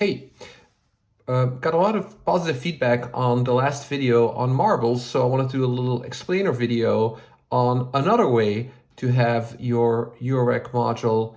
Hey, got a lot of positive feedback on the last video on marbles, so I want to do a little explainer video on another way to have your eurorack module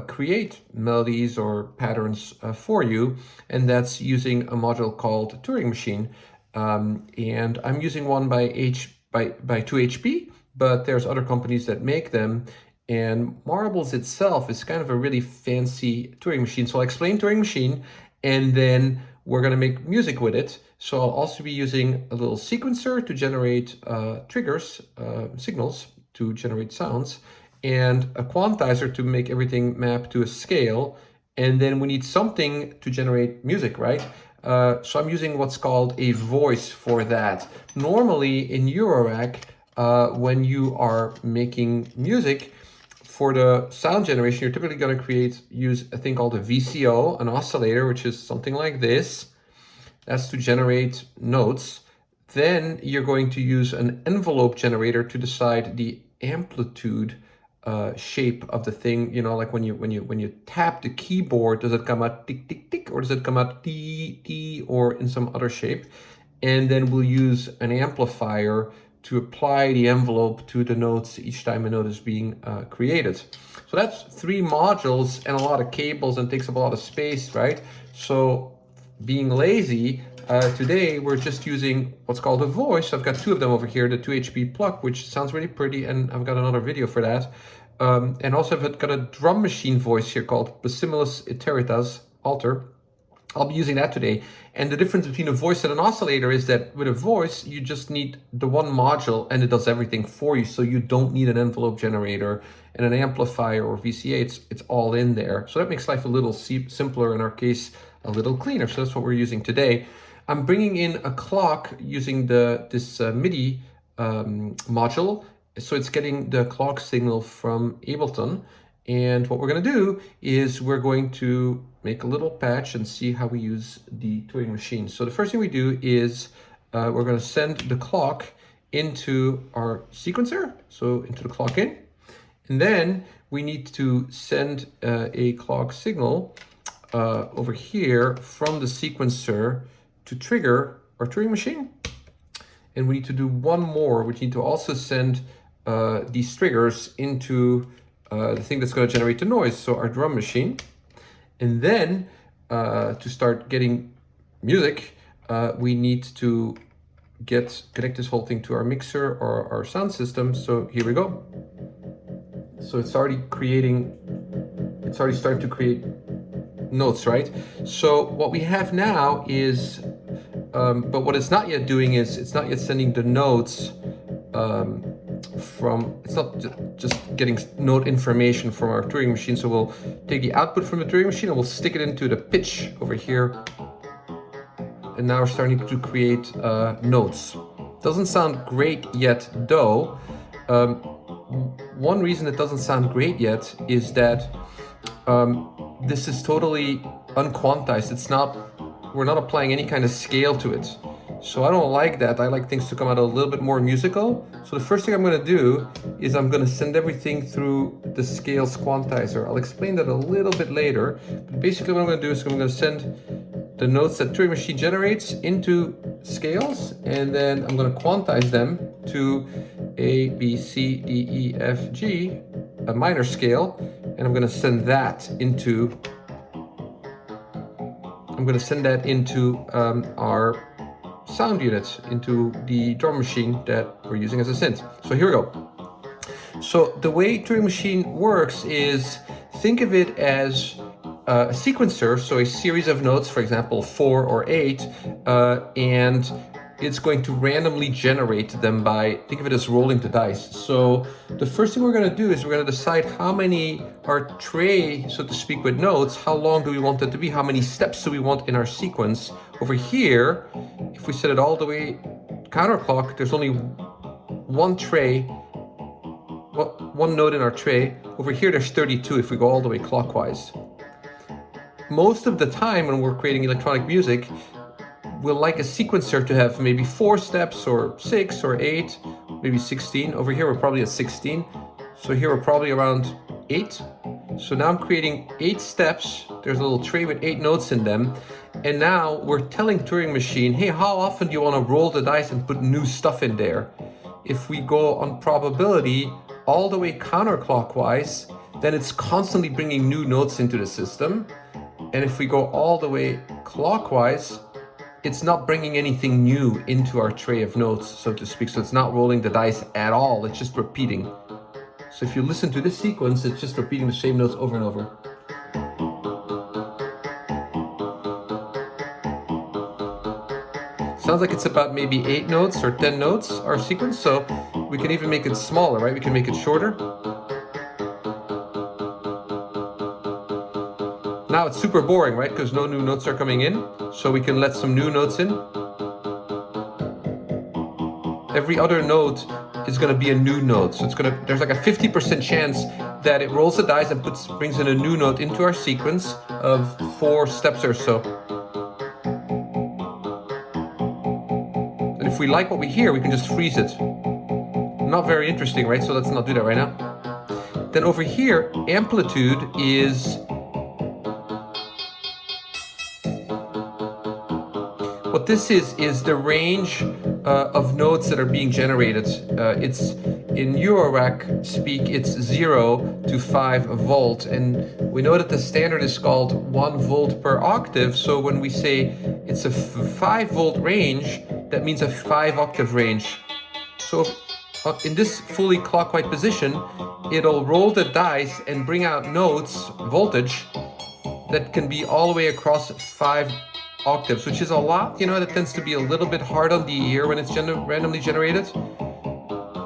create melodies or patterns for you, and that's using a module called Turing Machine. And I'm using one by 2HP, but there's other companies that make them. And Marbles itself is kind of a really fancy Turing machine. So I'll explain Turing machine, and then we're going to make music with it. So I'll also be using a little sequencer to generate triggers, signals to generate sounds, and a quantizer to make everything map to a scale. And then we need something to generate music, right? So I'm using what's called a voice for that. Normally in eurorack, when you are making music, for the sound generation, you're typically going to use a thing called a VCO, an oscillator, which is something like this. That's to generate notes. Then you're going to use an envelope generator to decide the amplitude shape of the thing. You know, like when you tap the keyboard, does it come out tick tick tick, or does it come out tee tee, or in some other shape? And then we'll use an amplifier to apply the envelope to the notes each time a note is being created. So that's 3 modules and a lot of cables, and takes up a lot of space, right? So being lazy, today we're just using what's called a voice. I've got 2 of them over here, the 2HP plug, which sounds really pretty, and I've got another video for that. And also I've got a drum machine voice here called Basimilus Iteritas Alter. I'll be using that today. And the difference between a voice and an oscillator is that with a voice, you just need the one module and it does everything for you. So you don't need an envelope generator and an amplifier or VCA. It's all in there. So that makes life a little simpler, in our case, a little cleaner. So that's what we're using today. I'm bringing in a clock using this MIDI module. So it's getting the clock signal from Ableton. And what we're going to do is we're going to make a little patch and see how we use the Turing machine. So the first thing we do is we're going to send the clock into our sequencer, so into the clock in. And then we need to send a clock signal over here from the sequencer to trigger our Turing machine. And we need to do one more. We need to also send these triggers into the thing that's going to generate the noise, so our drum machine. And then to start getting music, we need to connect this whole thing to our mixer or our sound system. So here we go. So it's already starting to create notes, right? So what we have now is, but what it's not yet doing is it's not yet sending the notes it's not just getting note information from our Turing machine. So we'll take the output from the Turing machine and we'll stick it into the pitch over here. And now we're starting to create notes. Doesn't sound great yet though. One reason it doesn't sound great yet is that this is totally unquantized. We're not applying any kind of scale to it. So I don't like that. I like things to come out a little bit more musical. So the first thing I'm going to do is I'm going to send everything through the scales quantizer. I'll explain that a little bit later. But basically what I'm going to do is I'm going to send the notes that Turing Machine generates into scales, and then I'm going to quantize them to A, B, C, D, E, F, G, a minor scale, and I'm going to send that into our sound units, into the drum machine that we're using as a synth. So here we go. So the way Turing Machine works is, think of it as a sequencer, so a series of notes, for example 4 or 8, and it's going to randomly generate them think of it as rolling the dice. So the first thing we're going to do is we're going to decide how many our tray, so to speak, with notes, how long do we want it to be, how many steps do we want in our sequence. Over here, if we set it all the way counterclock, there's only one tray, one note in our tray. Over here there's 32 if we go all the way clockwise. Most of the time when we're creating electronic music, we'll like a sequencer to have maybe 4 steps or 6 or 8, maybe 16. Over here we're probably at 16. So here we're probably around 8. So now I'm creating 8 steps there's a little tray with 8 notes in them. And now we're telling Turing Machine, hey, how often do you want to roll the dice and put new stuff in there? If we go on probability all the way counterclockwise, then it's constantly bringing new notes into the system. And if we go all the way clockwise, it's not bringing anything new into our tray of notes, so to speak. So it's not rolling the dice at all, it's just repeating. So if you listen to this sequence, it's just repeating the same notes over and over. Sounds like it's about maybe 8 notes or 10 notes, our sequence, so we can even make it smaller, right? We can make it shorter. Now it's super boring, right? Because no new notes are coming in, so we can let some new notes in. Every other note is going to be a new note, so there's like a 50% chance that it rolls the dice and brings in a new note into our sequence of 4 steps or so. And if we like what we hear, we can just freeze it. Not very interesting, right? So let's not do that right now. Then over here, amplitude is what this is the range of notes that are being generated. It's in eurorack speak, it's 0 to 5 volt, and we know that the standard is called 1 volt per octave. So when we say it's a 5 volt range, that means a 5 octave range. So in this fully clockwise position, it'll roll the dice and bring out notes, voltage, that can be all the way across 5 octaves, which is a lot. You know, that tends to be a little bit hard on the ear when it's randomly generated.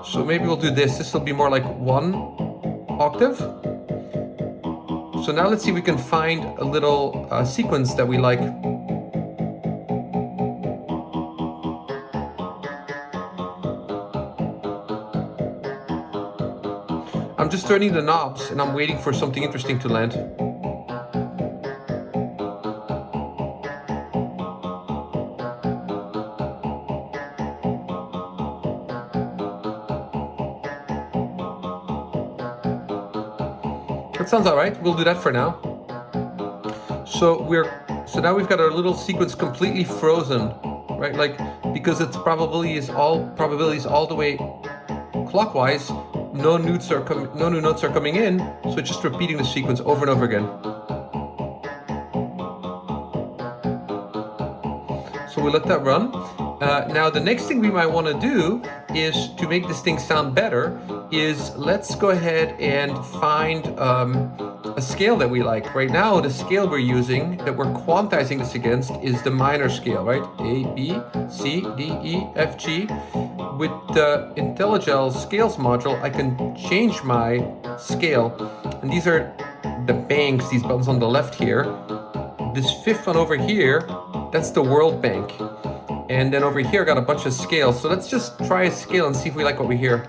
So maybe we'll do this. This will be more like 1 octave. So now let's see if we can find a little sequence that we like. I'm just turning the knobs and I'm waiting for something interesting to land. That sounds all right. We'll do that for now. So now we've got our little sequence completely frozen, right? Like, because it's probability is all the way clockwise. No new notes are coming in, so it's just repeating the sequence over and over again. So we let that run. Now the next thing we might want to do is, to make this thing sound better, is let's go ahead and find a scale that we like. Right now, the scale we're using, that we're quantizing this against, is the minor scale, right? A, B, C, D, E, F, G. With the Intellijel Scales module, I can change my scale. And these are the banks, these buttons on the left here. This 5th one over here, that's the World Bank. And then over here, I got a bunch of scales. So let's just try a scale and see if we like what we hear.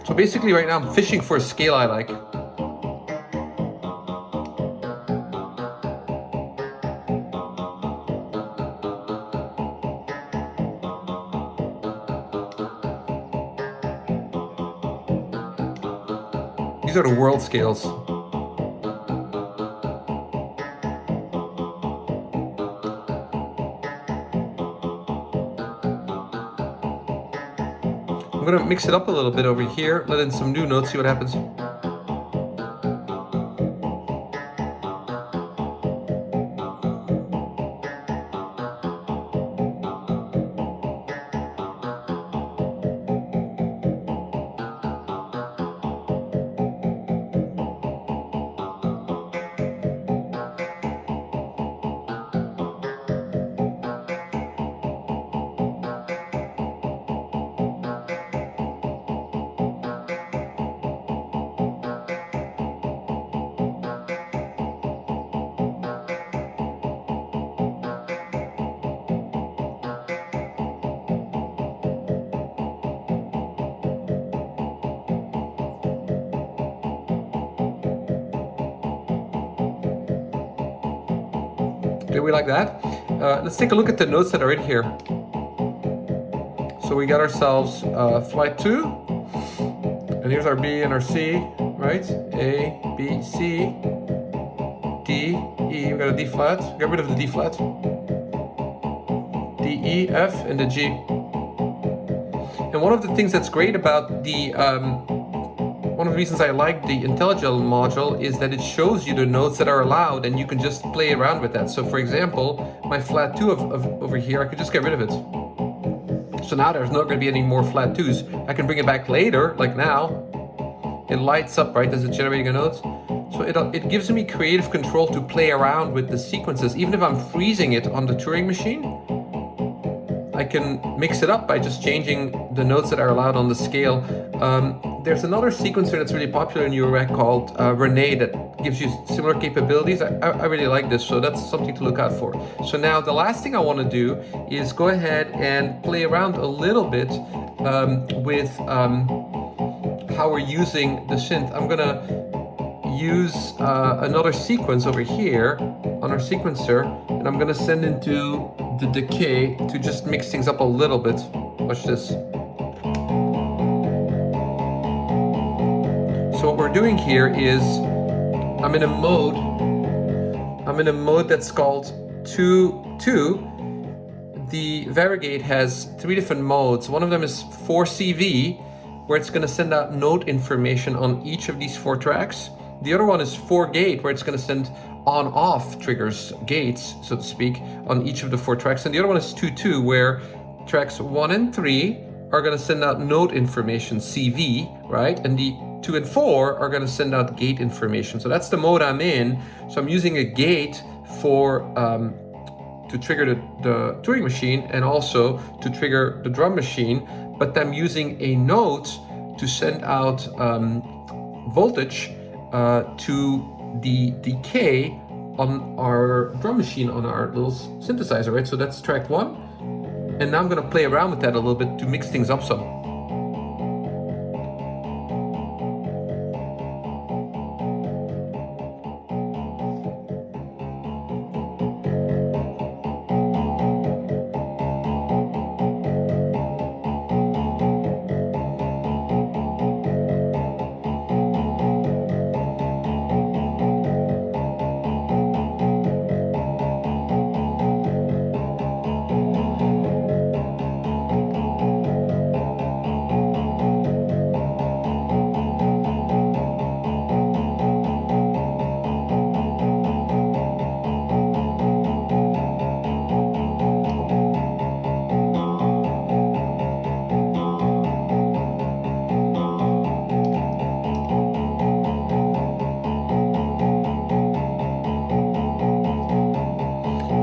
So basically right now I'm fishing for a scale I like. These are the world scales. I'm gonna mix it up a little bit over here, let in some new notes, see what happens. Do we like that? Let's take a look at the notes that are in here. So we got ourselves flight 2, and here's our B and our C, right? A, B, C, D, E. We got a D flat. Get rid of the D flat. D, E, F, and the G. And one of the things that's great about the one of the reasons I like the Intellijel module is that it shows you the notes that are allowed, and you can just play around with that. So for example, my flat 2 over here, I could just get rid of it. So now there's not going to be any more flat 2s. I can bring it back later, like now. It lights up, right, as it's generating a note. So it gives me creative control to play around with the sequences. Even if I'm freezing it on the Turing machine, I can mix it up by just changing the notes that are allowed on the scale. There's another sequencer that's really popular in eurorack called Renee that gives you similar capabilities. I really like this, so that's something to look out for. So now the last thing I want to do is go ahead and play around a little bit with how we're using the synth. I'm gonna use another sequence over here on our sequencer, and I'm gonna send into the decay to just mix things up a little bit. Watch this. So what we're doing here is I'm in a mode that's called 2-2. The Varigate has 3 different modes. One of them is 4CV, where it's going to send out note information on each of these 4 tracks. The other one is 4Gate, where it's going to send on-off triggers, gates, so to speak, on each of the 4 tracks. And the other one is 2-2, where tracks 1 and 3 are going to send out note information, CV, right? And the 2 and 4 are going to send out gate information. So that's the mode I'm in. So I'm using a gate for to trigger the Turing machine and also to trigger the drum machine, but I'm using a note to send out voltage to the decay on our drum machine, on our little synthesizer, right? So that's track 1. And now I'm going to play around with that a little bit to mix things up some.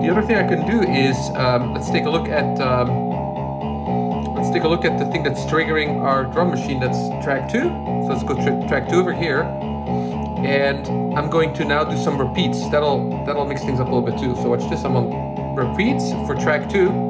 The other thing I can do is let's take a look at the thing that's triggering our drum machine. That's track 2. So let's go track 2 over here, and I'm going to now do some repeats. That'll mix things up a little bit too. So watch this. I'm on repeats for track 2.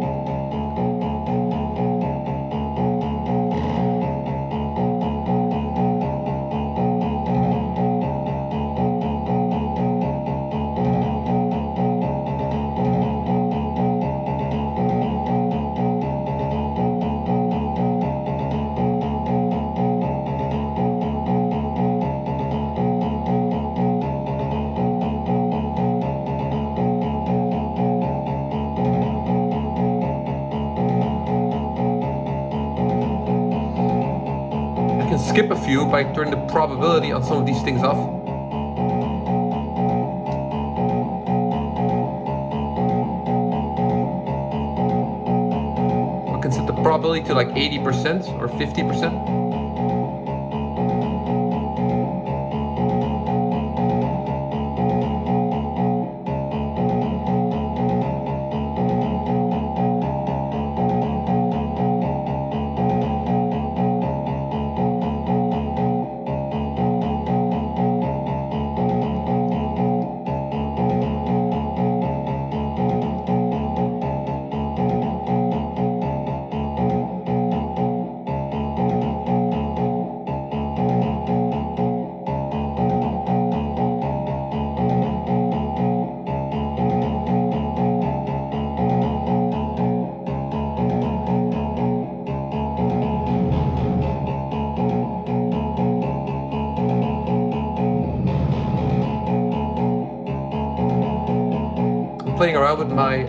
Skip a few by turning the probability on some of these things off. I can set the probability to like 80% or 50%. I'm playing around with my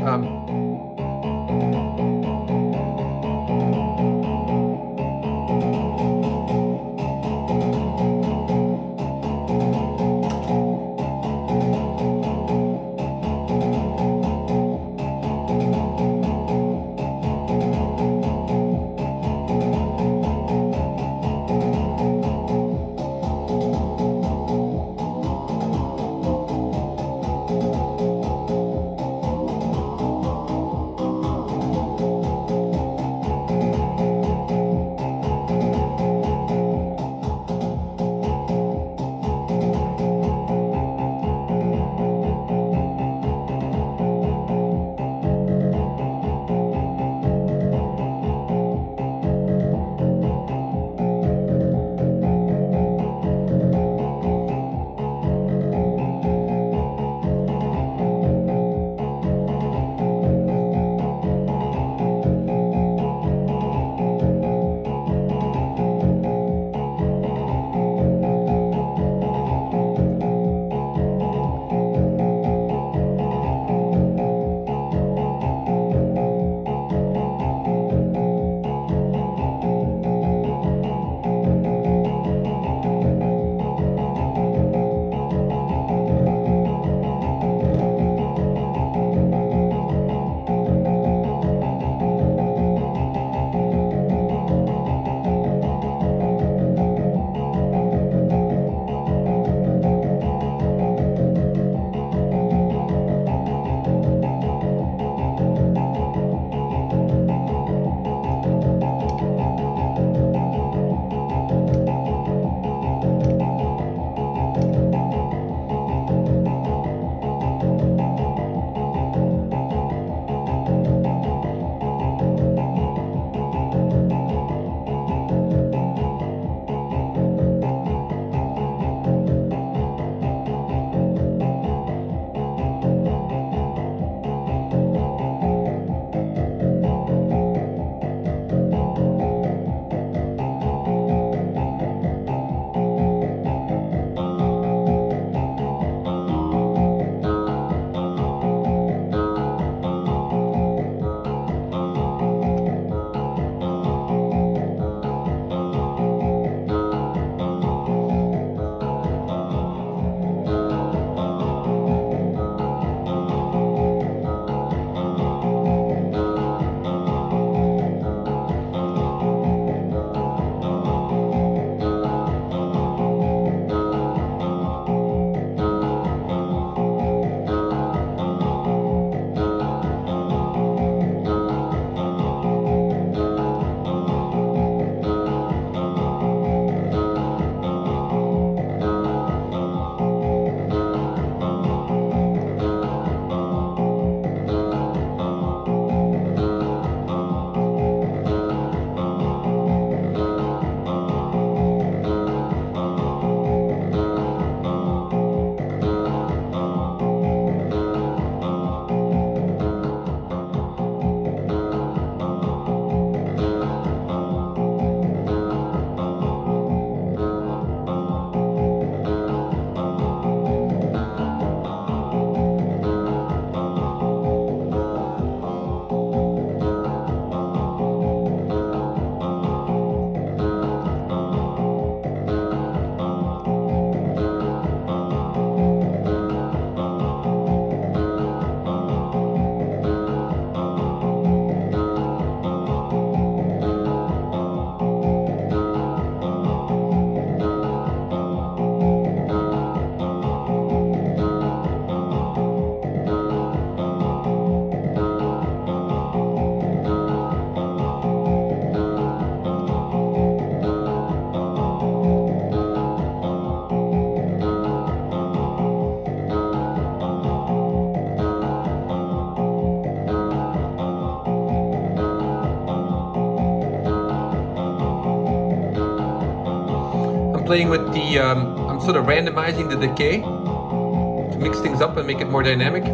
playing with the, I'm sort of randomizing the decay to mix things up and make it more dynamic.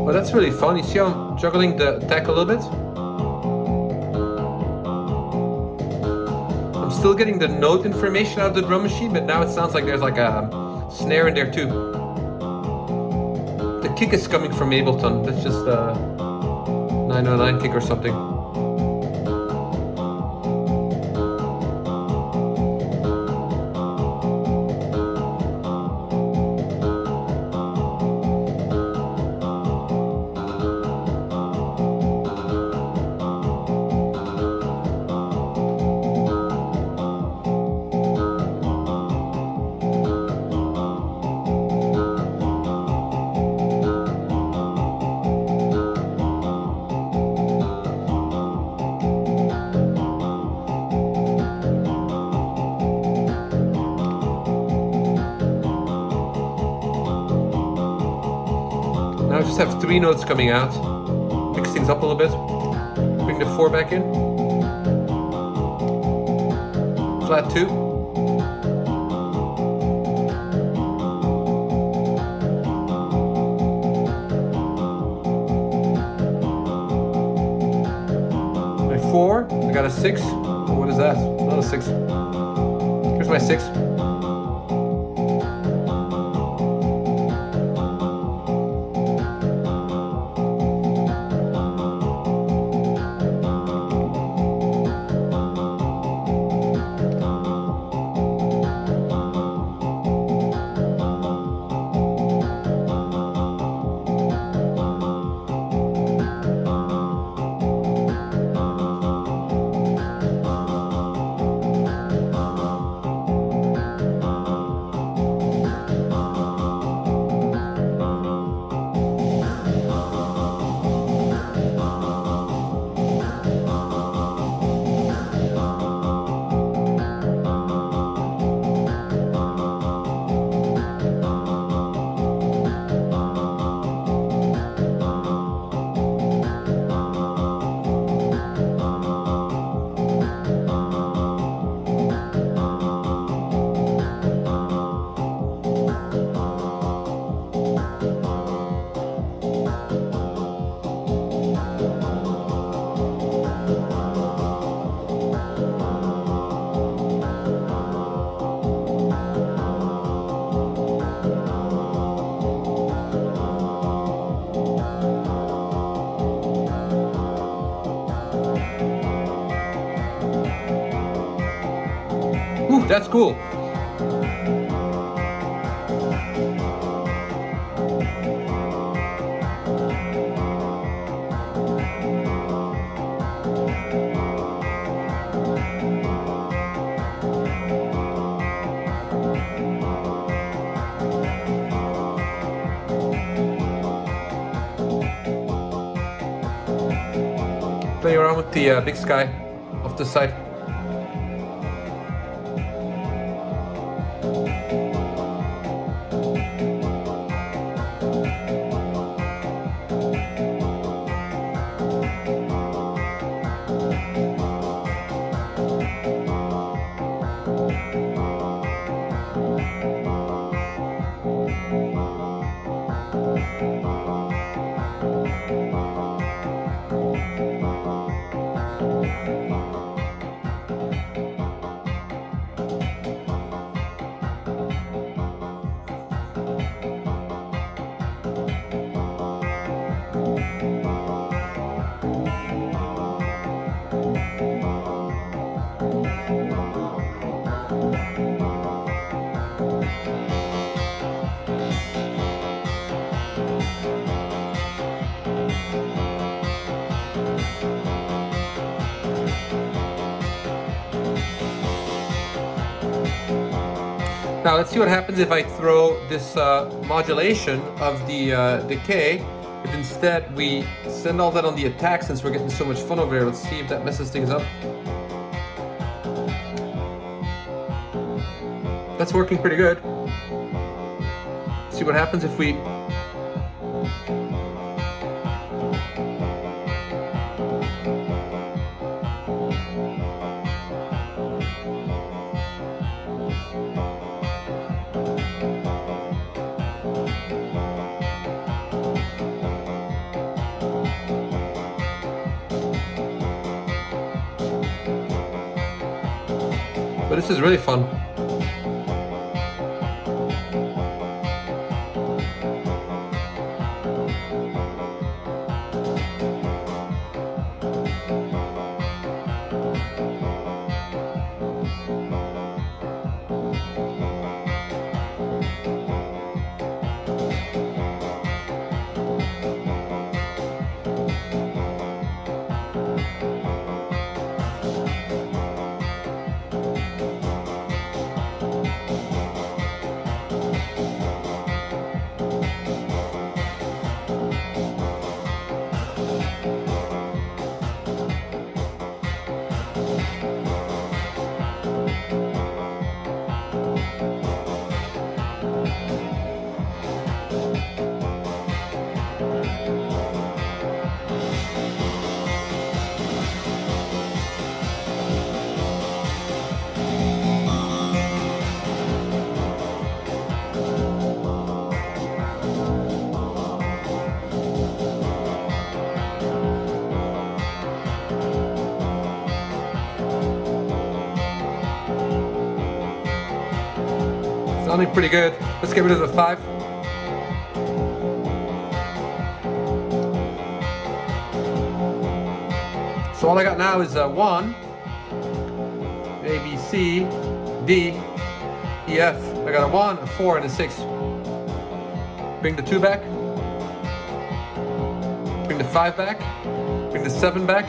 Well, that's really fun. You see how I'm juggling the attack a little bit? I'm still getting the note information out of the drum machine, but now it sounds like there's like a snare in there too. The kick is coming from Ableton. That's just a 909 kick or something. Now I just have 3 notes coming out. Mix things up a little bit. Bring the 4 back in. Flat 2. My 4, I got a 6. Oh, what is that? Not a 6. Here's my 6. Ooh, that's cool. Play around with the big sky off the side. Now let's see what happens if I throw this modulation of the decay. If instead we send all that on the attack, since we're getting so much fun over here. Let's see if that messes things up. That's working pretty good. See what happens if we But this is really fun. Sounding pretty good. Let's get rid of the 5. So all I got now is 1, A, B, C, D, E, F. I got a 1, a 4, and a 6. Bring the 2 back. Bring the 5 back. Bring the 7 back.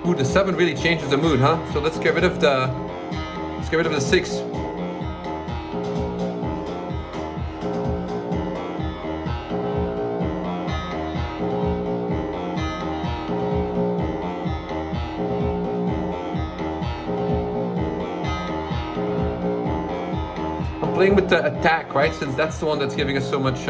Ooh, the 7 really changes the mood, huh? So let's get rid of the 6. I'm playing with the attack, right? Since that's the one that's giving us so much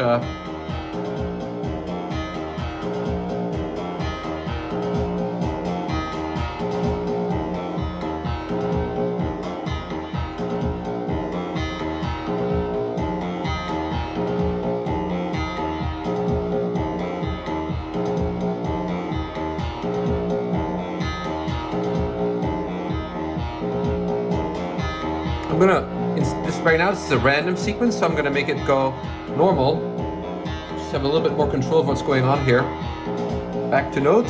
right now this is a random sequence, so I'm gonna make it go normal. Just have a little bit more control of what's going on here. Back to note.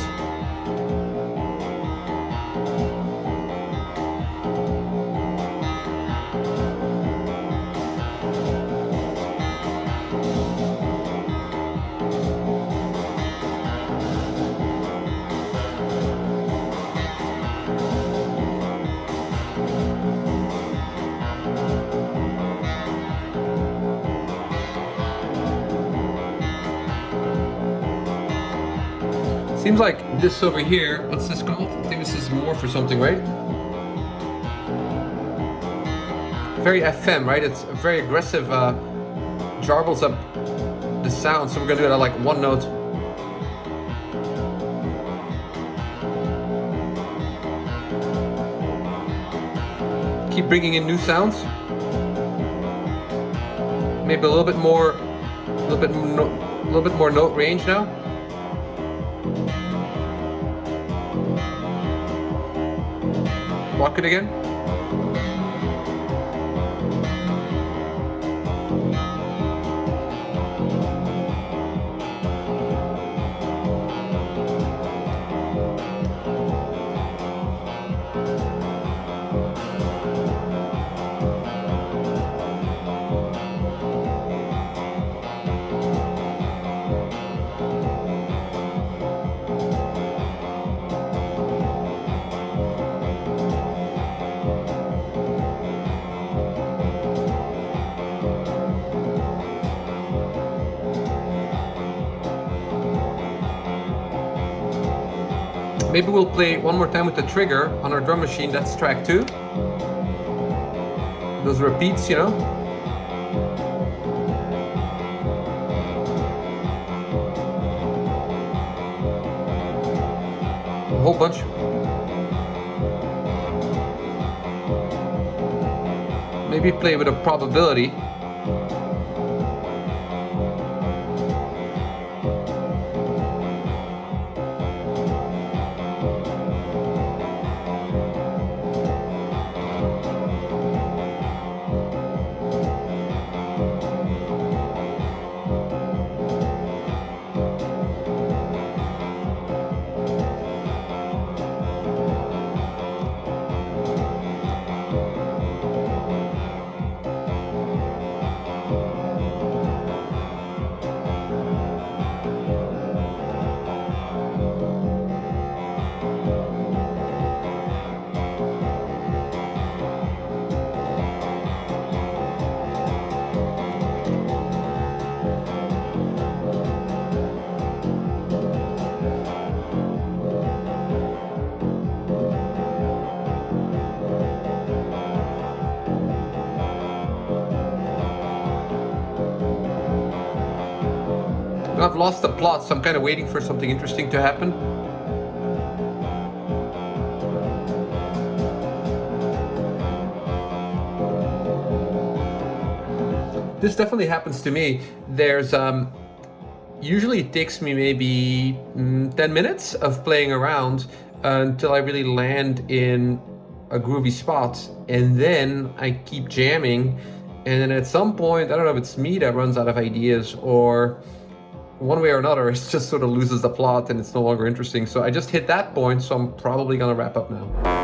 Seems like this over here, what's this called? I think this is more for something, right? Very FM, right? It's very aggressive, jarbles up the sound, so we're gonna do it at like 1 note. Keep bringing in new sounds. Maybe a little bit more note range now. Walk it again. Maybe we'll play one more time with the trigger on our drum machine. That's track 2. Those repeats, you know. A whole bunch. Maybe play with a probability. I've lost the plot, so I'm kind of waiting for something interesting to happen. This definitely happens to me. There's usually it takes me maybe 10 minutes of playing around until I really land in a groovy spot, and then I keep jamming, and then at some point, I don't know if it's me that runs out of ideas or one way or another, it just sort of loses the plot and it's no longer interesting. So I just hit that point, so I'm probably gonna wrap up now.